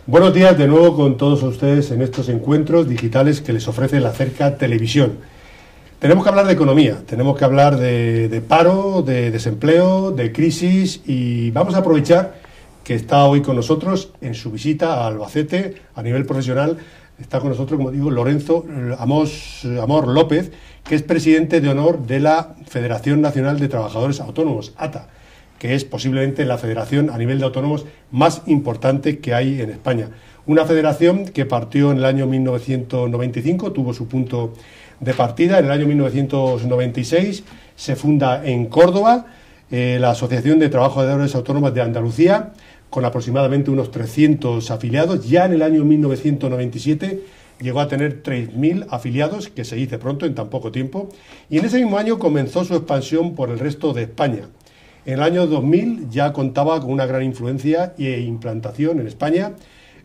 Buenos días de nuevo con todos ustedes en estos encuentros digitales que les ofrece la Cerca Televisión. Tenemos que hablar de economía, tenemos que hablar de paro, de desempleo, de crisis, y vamos a aprovechar que está hoy con nosotros en su visita a Albacete a nivel profesional. Está con nosotros, como digo, Lorenzo Amor López, que es presidente de honor de la Federación Nacional de Trabajadores Autónomos, ATA, que es posiblemente la federación a nivel de autónomos más importante que hay en España. Una federación que partió en el año 1995, tuvo su punto de partida. En el año 1996 se funda en Córdoba la Asociación de Trabajadores Autónomos de Andalucía, con aproximadamente unos 300 afiliados. Ya en el año 1997 llegó a tener 3.000 afiliados, que se dice pronto en tan poco tiempo, y en ese mismo año comenzó su expansión por el resto de España. En el año 2000 ya contaba con una gran influencia e implantación en España,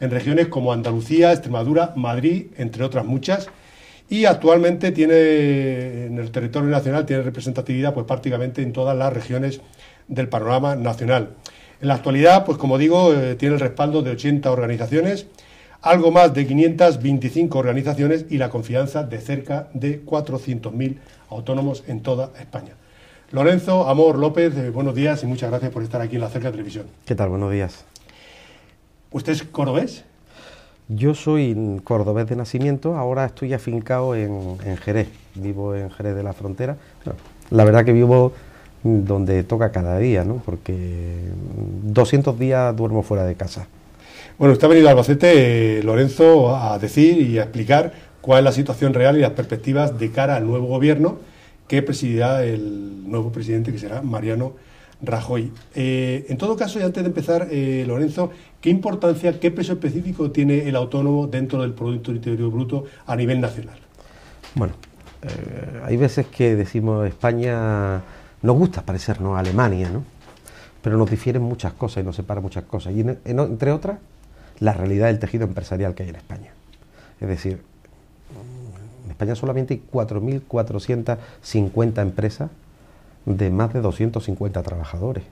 en regiones como Andalucía, Extremadura, Madrid, entre otras muchas, y actualmente tiene en el territorio nacional, tiene representatividad pues prácticamente en todas las regiones del panorama nacional. En la actualidad, pues como digo, tiene el respaldo de 80 organizaciones, algo más de 525 organizaciones y la confianza de cerca de 400.000 autónomos en toda España. Lorenzo Amor López, buenos días y muchas gracias por estar aquí en la Cerca Televisión. ¿Qué tal? Buenos días. ¿Usted es cordobés? Yo soy cordobés de nacimiento, ahora estoy afincado en Jerez, vivo en Jerez de la Frontera. Bueno, la verdad que vivo donde toca cada día, ¿no? Porque 200 días duermo fuera de casa. Bueno, usted ha venido a Albacete, Lorenzo, a decir y a explicar cuál es la situación real y las perspectivas de cara al nuevo gobierno que presidirá el nuevo presidente, que será Mariano Rajoy. En todo caso, y antes de empezar, Lorenzo, ¿qué importancia, qué peso específico tiene el autónomo dentro del Producto Interior Bruto a nivel nacional? Bueno, hay veces que decimos España, nos gusta parecernos a Alemania, ¿no? Pero nos difieren muchas cosas y nos separan muchas cosas. Y entre otras, la realidad del tejido empresarial que hay en España. Es decir, en España solamente hay 4.450 empresas de más de 250 trabajadores.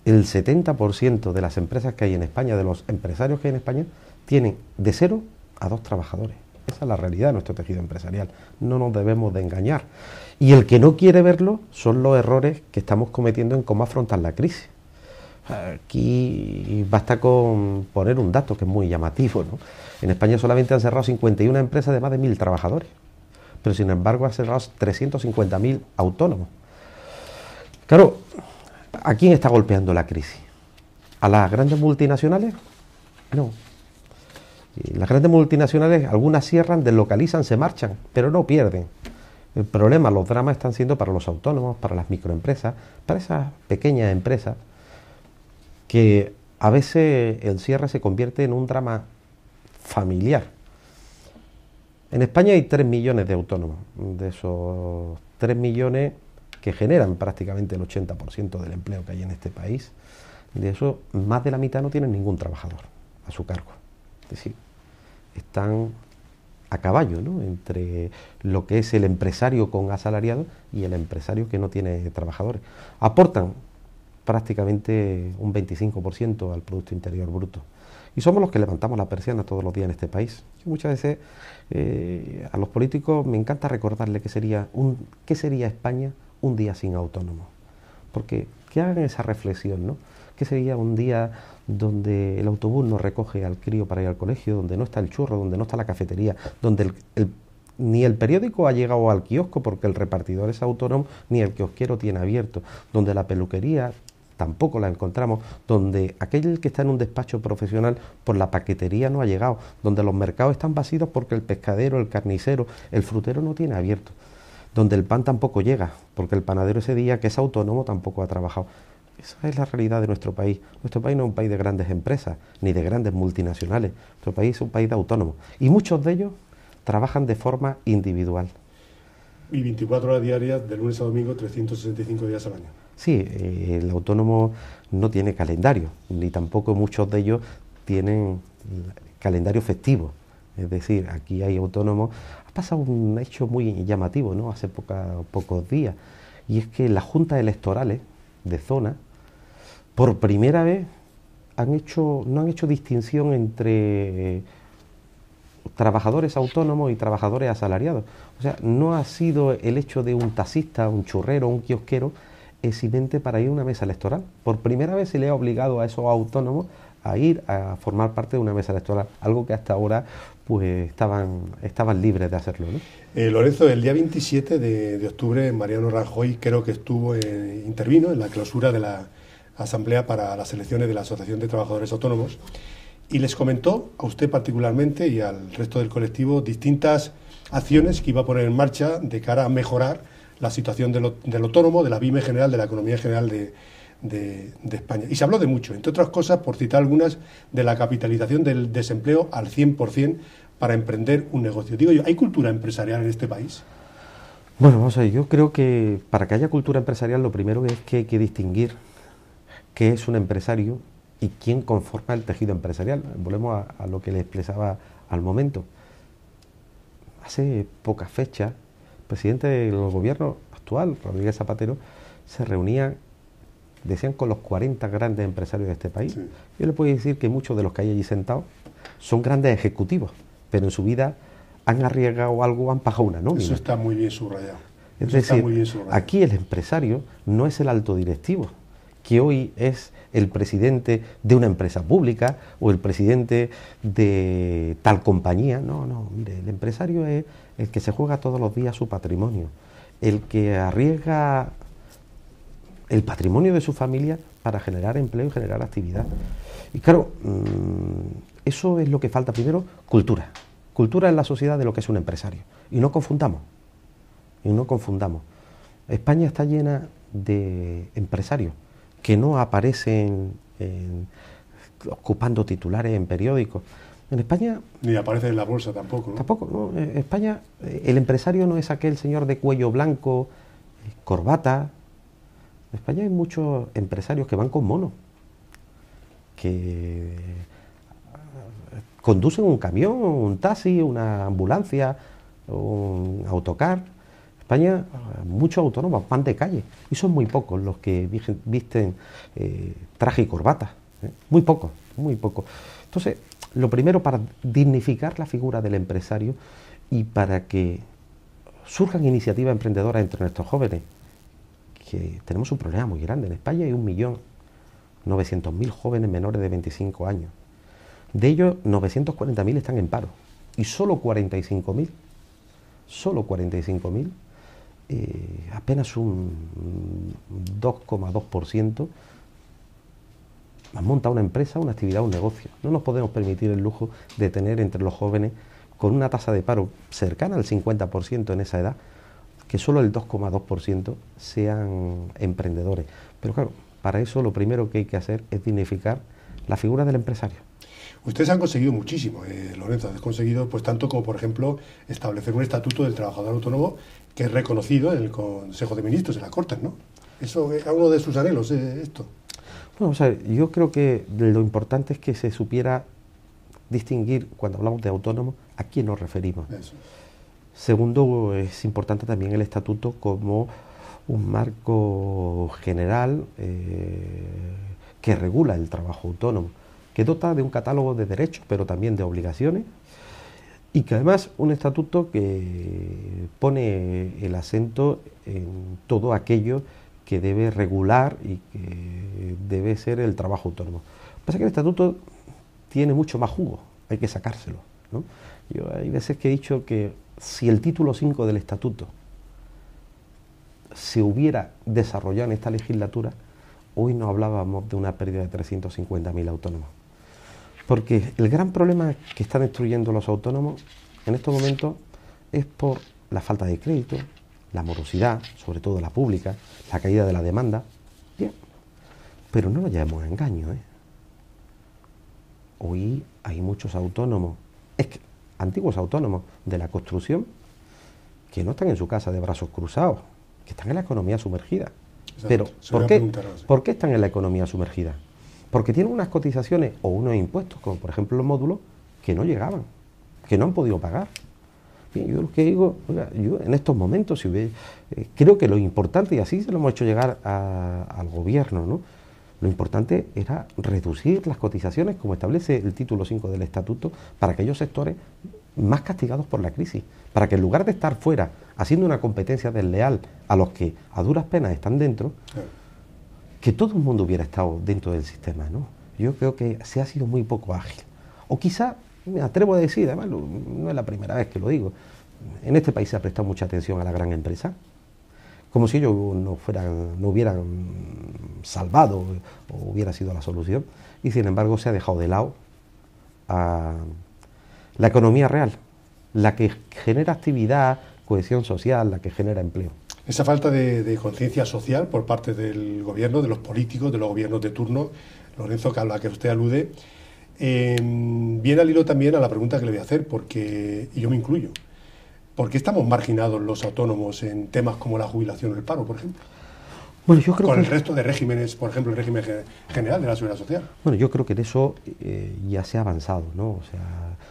El 70% de las empresas que hay en España, de los empresarios que hay en España, tienen de 0 a 2 trabajadores. Esa es la realidad de nuestro tejido empresarial. No nos debemos de engañar. Y el que no quiere verlo son los errores que estamos cometiendo en cómo afrontar la crisis. Aquí basta con poner un dato que es muy llamativo, ¿no? En España solamente han cerrado 51 empresas de más de 1.000 trabajadores, pero sin embargo han cerrado 350.000 autónomos. Claro, ¿a quién está golpeando la crisis? ¿A las grandes multinacionales? No. Y las grandes multinacionales, algunas cierran, deslocalizan, se marchan, pero no pierden. El problema, los dramas están siendo para los autónomos, para las microempresas, para esas pequeñas empresas, que a veces el cierre se convierte en un drama familiar. En España hay 3 millones de autónomos. De esos 3 millones que generan prácticamente el 80% del empleo que hay en este país, de eso más de la mitad no tienen ningún trabajador a su cargo. Es decir, están a caballo, ¿no?, entre lo que es el empresario con asalariado y el empresario que no tiene trabajadores. Aportan prácticamente un 25% al Producto Interior Bruto. Y somos los que levantamos la persiana todos los días en este país. Yo muchas veces a los políticos me encanta recordarle qué sería España un día sin autónomos. Porque que hagan esa reflexión, ¿no? ¿Qué sería un día donde el autobús no recoge al crío para ir al colegio, donde no está el churro, donde no está la cafetería, donde ni el periódico ha llegado al kiosco porque el repartidor es autónomo, ni el kiosquero tiene abierto, donde la peluquería tampoco la encontramos, donde aquel que está en un despacho profesional por la paquetería no ha llegado, donde los mercados están vacíos porque el pescadero, el carnicero, el frutero no tiene abierto, donde el pan tampoco llega porque el panadero ese día, que es autónomo, tampoco ha trabajado. Esa es la realidad de nuestro país. Nuestro país no es un país de grandes empresas ni de grandes multinacionales. Nuestro país es un país de autónomos y muchos de ellos trabajan de forma individual. Y 24 horas diarias, de lunes a domingo, 365 días al año. Sí, el autónomo no tiene calendario, ni tampoco muchos de ellos tienen calendario festivo. Es decir, aquí hay autónomos. Ha pasado un hecho muy llamativo, ¿no?, hace pocos días, y es que las juntas electorales de zona, por primera vez, no han hecho distinción entre trabajadores autónomos y trabajadores asalariados. O sea, no ha sido el hecho de un taxista, un churrero, un kiosquero eximente para ir a una mesa electoral. Por primera vez se le ha obligado a esos autónomos a ir a formar parte de una mesa electoral, algo que hasta ahora pues estaban libres de hacerlo, ¿no? Lorenzo, el día 27 de octubre Mariano Rajoy creo que intervino en la clausura de la Asamblea para las elecciones de la Asociación de Trabajadores Autónomos y les comentó a usted particularmente y al resto del colectivo distintas acciones que iba a poner en marcha de cara a mejorar la situación del autónomo, de la pyme en general, de la economía general de España. Y se habló de mucho, entre otras cosas, por citar algunas, de la capitalización del desempleo al 100% para emprender un negocio. Digo yo, ¿hay cultura empresarial en este país? Bueno, vamos a ver, yo creo que para que haya cultura empresarial lo primero es que hay que distinguir qué es un empresario y quién conforma el tejido empresarial. Volvemos a lo que le expresaba al momento. Hace pocas fechas, el presidente del gobierno actual, Rodríguez Zapatero, se reunía, decían, con los 40 grandes empresarios de este país. Sí. Yo le puedo decir que muchos de los que hay allí sentados son grandes ejecutivos, pero en su vida han arriesgado algo, han pagado una nómina. Eso está muy bien subrayado. Es decir, aquí el empresario no es el alto directivo, que hoy es el presidente de una empresa pública o el presidente de tal compañía. No, mire, el empresario es el que se juega todos los días su patrimonio, el que arriesga el patrimonio de su familia para generar empleo y generar actividad. Y claro, eso es lo que falta. Primero, cultura. Cultura en la sociedad de lo que es un empresario. Y no confundamos. España está llena de empresarios que no aparecen ocupando titulares en periódicos. En España... Ni aparece en la bolsa tampoco, ¿no? Tampoco, ¿no? En España el empresario no es aquel señor de cuello blanco, corbata. En España hay muchos empresarios que van con mono, que conducen un camión, un taxi, una ambulancia, un autocar. En España muchos autónomos van de calle y son muy pocos los que visten traje y corbata, muy pocos. Entonces, lo primero, para dignificar la figura del empresario y para que surjan iniciativas emprendedoras entre nuestros jóvenes, que tenemos un problema muy grande. En España hay 1.900.000 jóvenes menores de 25 años. De ellos, 940.000 están en paro. Y solo 45.000, apenas un 2,2%, han montado una empresa, una actividad, un negocio. No nos podemos permitir el lujo de tener entre los jóvenes, con una tasa de paro cercana al 50% en esa edad, que solo el 2,2% sean emprendedores. Pero claro, para eso lo primero que hay que hacer es dignificar la figura del empresario. Ustedes han conseguido muchísimo, Lorenzo. Han conseguido, pues, tanto como, por ejemplo, establecer un estatuto del trabajador autónomo que es reconocido en el Consejo de Ministros, en las Cortes, ¿no? Eso es uno de sus anhelos, esto. Bueno, o sea, yo creo que lo importante es que se supiera distinguir, cuando hablamos de autónomo, a quién nos referimos. Eso. Segundo, es importante también el estatuto como un marco general que regula el trabajo autónomo, que dota de un catálogo de derechos, pero también de obligaciones, y que además un estatuto que pone el acento en todo aquello que debe regular y que debe ser el trabajo autónomo. Lo que pasa es que el estatuto tiene mucho más jugo, hay que sacárselo, ¿no? Yo hay veces que he dicho que si el título 5 del estatuto se hubiera desarrollado en esta legislatura, hoy no hablábamos de una pérdida de 350.000 autónomos. Porque el gran problema que están destruyendo los autónomos en estos momentos es por la falta de crédito, la morosidad, sobre todo la pública, la caída de la demanda. Bien, pero no nos llevemos a engaño, ¿eh? Hoy hay muchos autónomos, antiguos autónomos de la construcción, que no están en su casa de brazos cruzados, que están en la economía sumergida. Exacto. Pero ¿por qué están en la economía sumergida? Porque tienen unas cotizaciones o unos impuestos, como por ejemplo los módulos, que no llegaban, que no han podido pagar. Bien, yo lo que digo, oiga, yo en estos momentos creo que lo importante, y así se lo hemos hecho llegar al gobierno, ¿no? Lo importante era reducir las cotizaciones, como establece el título 5 del Estatuto, para aquellos sectores más castigados por la crisis, para que en lugar de estar fuera haciendo una competencia desleal a los que a duras penas están dentro, que todo el mundo hubiera estado dentro del sistema, ¿no? Yo creo que se ha sido muy poco ágil. O quizá, me atrevo a decir, además no es la primera vez que lo digo, en este país se ha prestado mucha atención a la gran empresa, como si ellos no hubieran salvado o hubiera sido la solución, y sin embargo se ha dejado de lado a la economía real, la que genera actividad, cohesión social, la que genera empleo. Esa falta de conciencia social por parte del gobierno, de los políticos, de los gobiernos de turno, Lorenzo, a la que usted alude, viene al hilo también a la pregunta que le voy a hacer, y yo me incluyo. ¿Por qué estamos marginados los autónomos en temas como la jubilación o el paro, por ejemplo? Bueno, yo creo con el resto de regímenes, por ejemplo, el régimen general de la Seguridad Social. Bueno, yo creo que en eso ya se ha avanzado, ¿no? O sea,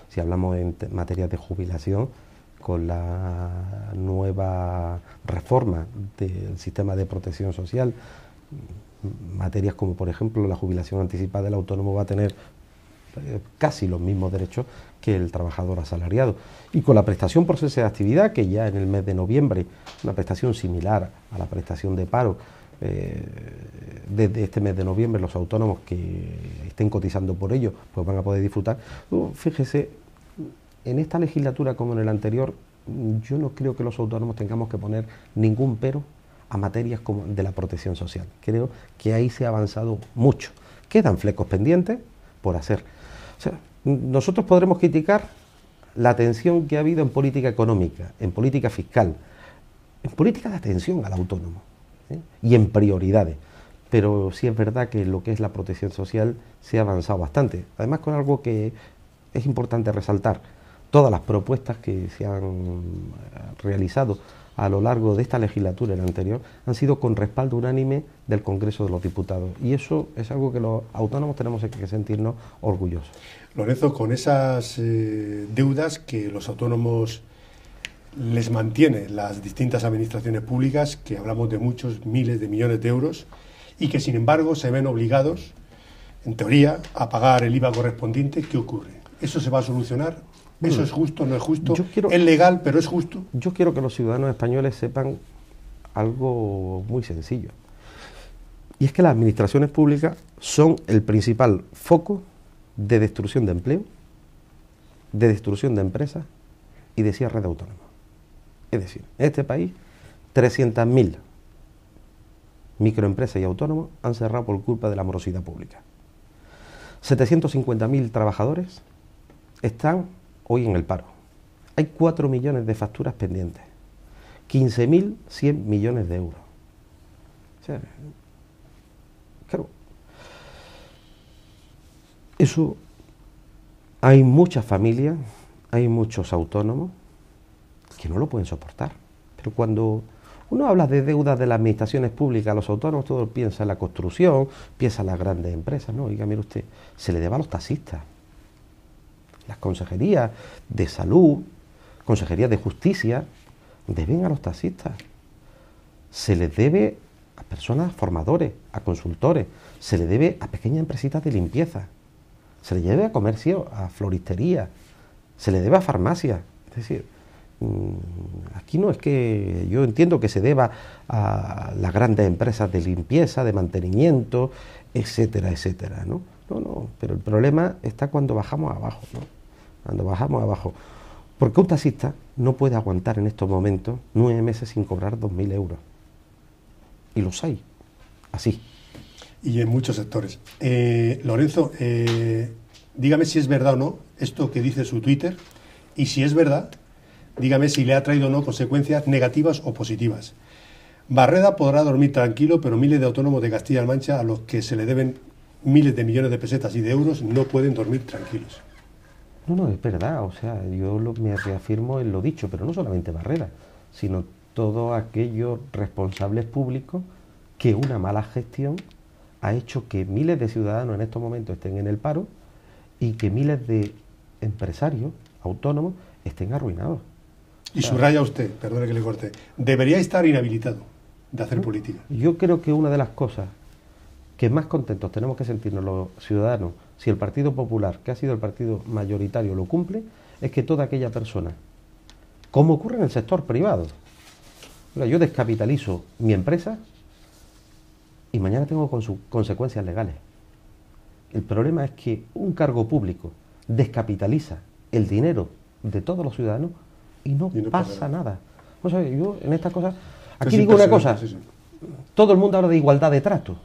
si hablamos en materia de jubilación, con la nueva reforma del sistema de protección social, materias como, por ejemplo, la jubilación anticipada del autónomo va a tener casi los mismos derechos que el trabajador asalariado. Y con la prestación por cese de actividad, que ya en el mes de noviembre, una prestación similar a la prestación de paro, desde este mes de noviembre los autónomos que estén cotizando por ello pues van a poder disfrutar. Fíjese, en esta legislatura como en el anterior, yo no creo que los autónomos tengamos que poner ningún pero a materias como de la protección social. Creo que ahí se ha avanzado mucho. Quedan flecos pendientes por hacer. O sea, nosotros podremos criticar la atención que ha habido en política económica, en política fiscal, en política de atención al autónomo, y en prioridades. Pero sí es verdad que lo que es la protección social se ha avanzado bastante. Además, con algo que es importante resaltar, todas las propuestas que se han realizado a lo largo de esta legislatura y la anterior han sido con respaldo unánime del Congreso de los Diputados, y eso es algo que los autónomos tenemos que sentirnos orgullosos. Lorenzo, con esas deudas que los autónomos les mantienen las distintas administraciones públicas, que hablamos de muchos miles de millones de euros, y que sin embargo se ven obligados, en teoría, a pagar el IVA correspondiente, ¿qué ocurre? ¿Eso se va a solucionar? ¿Eso es justo, no es justo? ¿Es legal, pero es justo? Yo quiero que los ciudadanos españoles sepan algo muy sencillo. Y es que las administraciones públicas son el principal foco de destrucción de empleo, de destrucción de empresas y de cierre de autónomos. Es decir, en este país 300.000 microempresas y autónomos han cerrado por culpa de la morosidad pública. 750.000 trabajadores están hoy en el paro. Hay 4 millones de facturas pendientes, 15.100 millones de euros. O sea, claro, eso, hay muchas familias, hay muchos autónomos que no lo pueden soportar. Pero cuando uno habla de deudas de las administraciones públicas, los autónomos todos piensan en la construcción, piensan en las grandes empresas. No, oiga, mire usted, se le debe a los taxistas, las consejerías de salud, consejerías de justicia, deben a los taxistas. Se les debe a personas formadores, a consultores, se le debe a pequeñas empresitas de limpieza, se le debe a comercio, a floristería, se le debe a farmacias. Es decir, aquí no es que yo entiendo que se deba a las grandes empresas de limpieza, de mantenimiento, etcétera, etcétera, ¿no? No, pero el problema está cuando bajamos abajo, ¿no? Cuando bajamos abajo. Porque un taxista no puede aguantar en estos momentos 9 meses sin cobrar 2.000 euros. Y los hay, así. Y en muchos sectores. Lorenzo, dígame si es verdad o no esto que dice su Twitter, y si es verdad, dígame si le ha traído o no consecuencias negativas o positivas. Barreda podrá dormir tranquilo, pero miles de autónomos de Castilla-La Mancha, a los que se le deben miles de millones de pesetas y de euros, no pueden dormir tranquilos. No, es verdad, o sea, yo me reafirmo en lo dicho, pero no solamente Barreda, sino todos aquellos responsables públicos que una mala gestión ha hecho que miles de ciudadanos en estos momentos estén en el paro y que miles de empresarios autónomos estén arruinados. Y subraya usted, perdone que le corte, debería estar inhabilitado de hacer política. Yo creo que una de las cosas que más contentos tenemos que sentirnos los ciudadanos si el Partido Popular, que ha sido el partido mayoritario, lo cumple, es que toda aquella persona, como ocurre en el sector privado, oiga, yo descapitalizo mi empresa y mañana tengo consecuencias legales. El problema es que un cargo público descapitaliza el dinero de todos los ciudadanos y no pasa nada. O sea, yo en estas cosas, aquí digo una cosa, todo el mundo habla de igualdad de trato,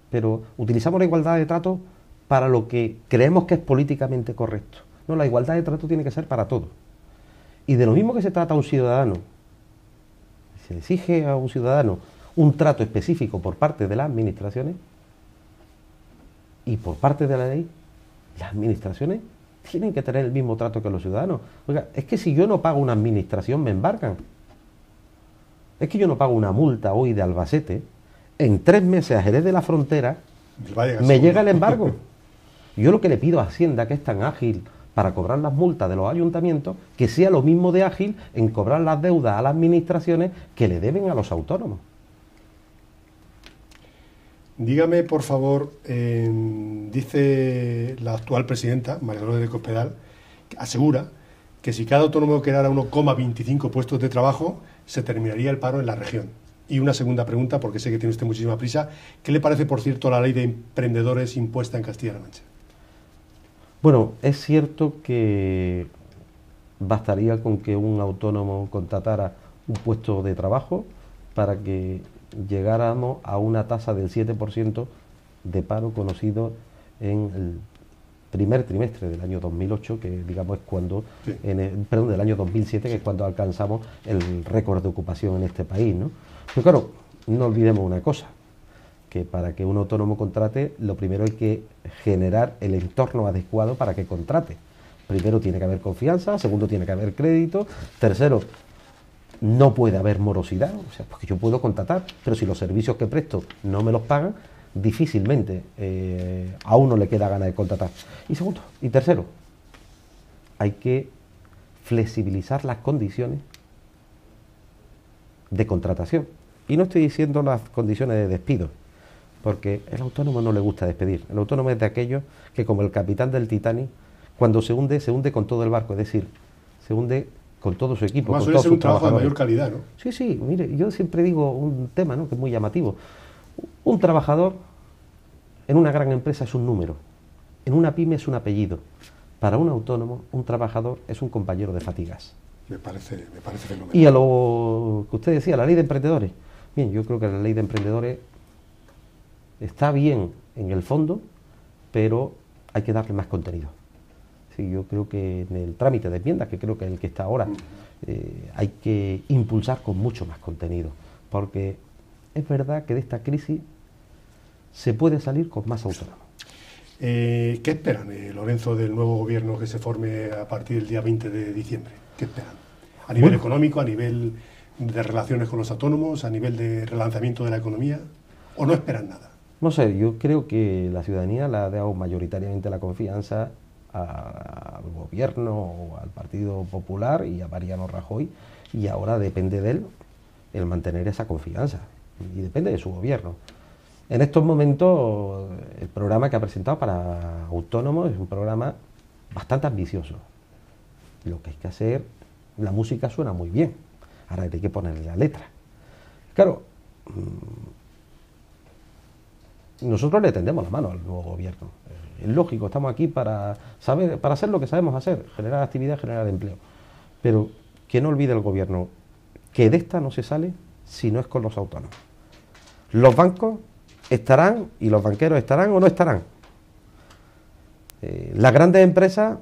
pero utilizamos la igualdad de trato para lo que creemos que es políticamente correcto. No, la igualdad de trato tiene que ser para todos. Y de lo mismo que se trata a un ciudadano, se exige a un ciudadano un trato específico por parte de las administraciones y por parte de la ley, las administraciones tienen que tener el mismo trato que los ciudadanos. Oiga, es que si yo no pago una administración me embarcan. Es que yo no pago una multa hoy de Albacete, en 3 meses a Jerez de la Frontera me llega el embargo. Yo lo que le pido a Hacienda, que es tan ágil para cobrar las multas de los ayuntamientos, que sea lo mismo de ágil en cobrar las deudas a las administraciones que le deben a los autónomos. Dígame, por favor, dice la actual presidenta, María Dolores de Cospedal, asegura que si cada autónomo creara 1,25 puestos de trabajo, se terminaría el paro en la región. Y una segunda pregunta, porque sé que tiene usted muchísima prisa, ¿qué le parece, por cierto, la ley de emprendedores impuesta en Castilla-La Mancha? Bueno, es cierto que bastaría con que un autónomo contratara un puesto de trabajo para que llegáramos a una tasa del 7% de paro conocido en el primer trimestre del año 2008, que digamos es cuando, sí. Perdón, del año 2007, que es cuando alcanzamos el récord de ocupación en este país, ¿no? Pero claro, no olvidemos una cosa, que para que un autónomo contrate, lo primero hay que generar el entorno adecuado para que contrate. Primero tiene que haber confianza, segundo tiene que haber crédito, tercero no puede haber morosidad, o sea, porque yo puedo contratar, pero si los servicios que presto no me los pagan, difícilmente a uno le queda ganas de contratar. Y segundo, y tercero, hay que flexibilizar las condiciones de contratación. Y no estoy diciendo las condiciones de despido, porque el autónomo no le gusta despedir. El autónomo es de aquellos que, como el capitán del Titanic, cuando se hunde con todo el barco, es decir, se hunde con todo su equipo. Además, suele ser un trabajo de mayor calidad, ¿no? Sí, sí, mire, yo siempre digo un tema, ¿no?, que es muy llamativo. Un trabajador en una gran empresa es un número, en una pyme es un apellido. Para un autónomo, un trabajador es un compañero de fatigas. Me parece fenomenal. Y a lo que usted decía, la ley de emprendedores. Bien, yo creo que la ley de emprendedores está bien en el fondo, pero hay que darle más contenido. Sí, yo creo que en el trámite de enmiendas, que creo que es el que está ahora, hay que impulsar con mucho más contenido, porque es verdad que de esta crisis se puede salir con más autónomos. ¿Qué esperan, Lorenzo, del nuevo gobierno que se forme a partir del día 20 de diciembre? ¿Qué esperan? A nivel económico, a nivel de relaciones con los autónomos, a nivel de relanzamiento de la economía, ¿o no esperan nada? No sé, yo creo que la ciudadanía le ha dado mayoritariamente la confianza al gobierno o al Partido Popular y a Mariano Rajoy, y ahora depende de él el mantener esa confianza y depende de su gobierno. En estos momentos el programa que ha presentado para autónomos es un programa bastante ambicioso. Lo que hay que hacer, la música suena muy bien, ahora hay que ponerle la letra. Claro, nosotros le tendemos la mano al nuevo gobierno. Es lógico, estamos aquí para hacer lo que sabemos hacer, generar actividad, generar empleo. Pero que no olvide el gobierno que de esta no se sale si no es con los autónomos. Los bancos estarán y los banqueros estarán o no estarán. Las grandes empresas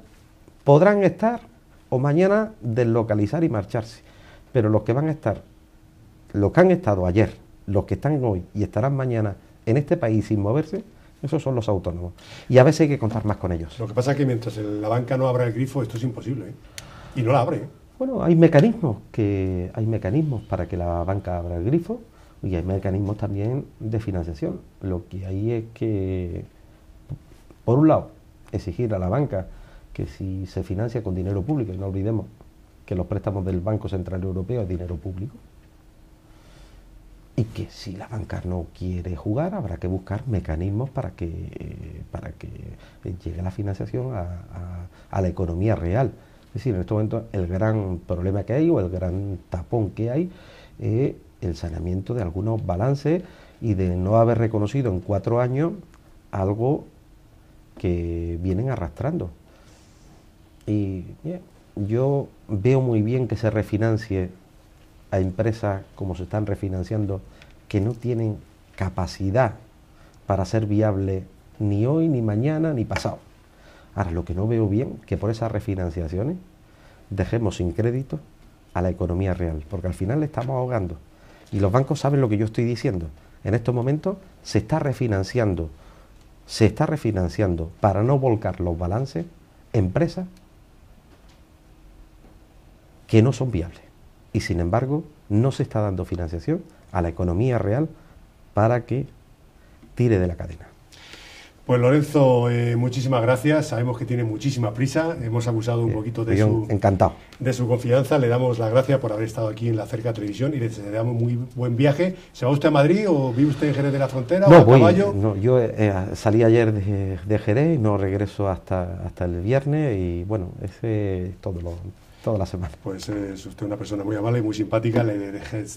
podrán estar o mañana deslocalizar y marcharse, pero los que van a estar, los que han estado ayer, los que están hoy y estarán mañana en este país sin moverse, esos son los autónomos. Y a veces hay que contar más con ellos. Lo que pasa es que mientras la banca no abra el grifo, esto es imposible, ¿eh? Y no la abre, ¿eh? Bueno, hay mecanismos para que la banca abra el grifo y hay mecanismos también de financiación. Lo que hay es que, por un lado, exigir a la banca que si se financia con dinero público, y no olvidemos que los préstamos del Banco Central Europeo es dinero público, y que si la banca no quiere jugar habrá que buscar mecanismos para que llegue la financiación a la economía real. Es decir, en este momento el gran problema que hay o el gran tapón que hay es el saneamiento de algunos balances y de no haber reconocido en 4 años algo que vienen arrastrando. Y yo veo muy bien que se refinancie a empresas como se están refinanciando, que no tienen capacidad para ser viables ni hoy, ni mañana, ni pasado. Ahora, lo que no veo bien, que por esas refinanciaciones dejemos sin crédito a la economía real, porque al final le estamos ahogando. Y los bancos saben lo que yo estoy diciendo. En estos momentos se está refinanciando para no volcar los balances empresas que no son viables. Y sin embargo, no se está dando financiación a la economía real para que tire de la cadena. Pues Lorenzo, muchísimas gracias. Sabemos que tiene muchísima prisa. Hemos abusado un poquito de su confianza. Le damos las gracias por haber estado aquí en La Cerca Televisión y le deseamos muy buen viaje. ¿Se va usted a Madrid o vive usted en Jerez de la Frontera o a caballo? No, yo salí ayer de Jerez y no regreso hasta el viernes y bueno, ese es toda la semana. Pues es usted una persona muy amable y muy simpática. Le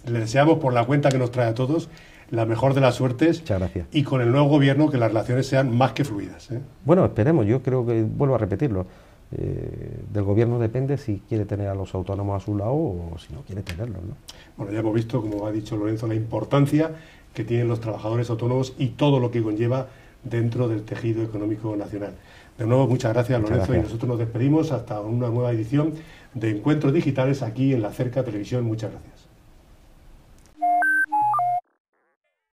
deseamos por la cuenta que nos trae a todos la mejor de las suertes. Muchas gracias. Y con el nuevo gobierno que las relaciones sean más que fluidas. Bueno, esperemos. Yo creo que, vuelvo a repetirlo, del gobierno depende si quiere tener a los autónomos a su lado o si no quiere tenerlos, ¿no? Bueno, ya hemos visto, como ha dicho Lorenzo, la importancia que tienen los trabajadores autónomos y todo lo que conlleva dentro del tejido económico nacional. De nuevo, muchas gracias, Lorenzo, y nosotros nos despedimos hasta una nueva edición de Encuentros Digitales aquí en La Cerca Televisión. Muchas gracias.